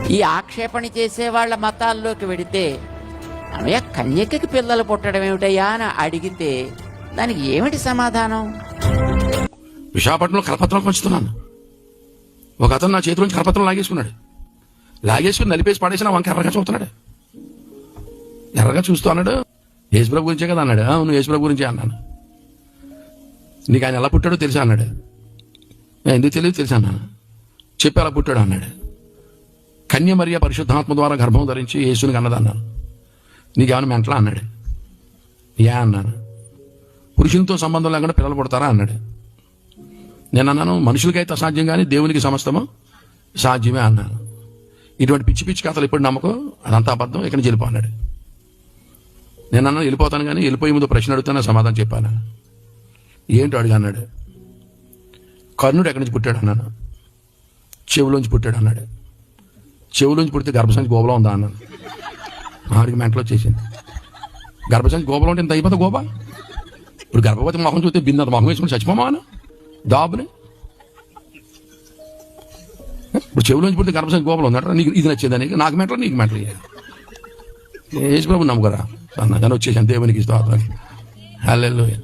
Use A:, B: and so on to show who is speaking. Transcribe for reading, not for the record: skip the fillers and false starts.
A: ఈ ఆక్షేపణ చేసే వాళ్ళ మతాల్లోకి వెడితే అమ్మయ్య కన్యకకి పిల్లలు పుట్టడం ఏమిటయ్యా అని అడిగితే దానికి ఏమిటి సమాధానం?
B: విశాఖపట్నంలో కరపత్రం పంచుతున్నాను. ఒక అతను నా చేతిలోంచి కరపత్రం లాగేసుకుని నలిపేసి పడేసి నా వంక ఎర్రగా చూస్తున్నాడు. ఎర్రగా చూస్తూ అన్నాడు, యేసుప్రభు గురించే కదా అన్నాడు. అవును యేసుప్రభు గురించే అన్నాను. నీకు ఆయన ఎలా పుట్టాడో తెలుసా అన్నాడు. ఎందుకు తెలియదు తెలుసా అన్నాను. చెప్పి అలా పుట్టాడు అన్నాడు. కన్య మరియ పరిశుద్ధాత్మ ద్వారా గర్భం ధరించి యేసుని కన్నదన్నాను. నీకేమైనా మెంటలా అన్నాడు. అన్నాను. పురుషునితో సంబంధం లేకుండా పిల్లలు పుడతారా అన్నాడు. నేను అన్నాను, మనుషులకైతే అసాధ్యం కానీ దేవునికి సమస్తము సాధ్యమే అన్నాను. ఇటువంటి పిచ్చి పిచ్చి కథలు ఇప్పుడు నమ్మకం, అదంతా అబద్ధం, ఇక్కడి నుంచి వెళ్ళిపో అన్నాడు. నేను అన్నాను వెళ్ళిపోతాను కానీ వెళ్ళిపోయే ముందు ప్రశ్న అడుగుతాను సమాధానం చెప్పాను. ఏంటో అడిగా అన్నాడు. కర్ణుడు ఎక్కడి నుంచి పుట్టాడు అన్నాను. చెవులోంచి పుట్టాడు అన్నాడు. చెవులోంచి పుడితే గర్భసంచి గోబలో ఉందా అన్నాను. ఆడికి మెంటలో వచ్చేసింది. గర్భసంచి గోబలో ఉంటే ఇంత అయిపోతా గోబా. ఇప్పుడు గర్భవతి మొహం చూస్తే బిందంత మొహం వేసుకుని చచ్చిపోమా అన్న దాబుని. ఇప్పుడు చెవులోంచి పుడితే గర్భసంచి గోబలో ఉందట. నీకు ఇది నచ్చిందా? నీకు నాకు మెంటలో నీకు మెంటలు యేసుప్రభు నమ్ముకరా అన్న. కానీ వచ్చేసాను దేవునికి స్తోత్రం. హల్లెలూయా.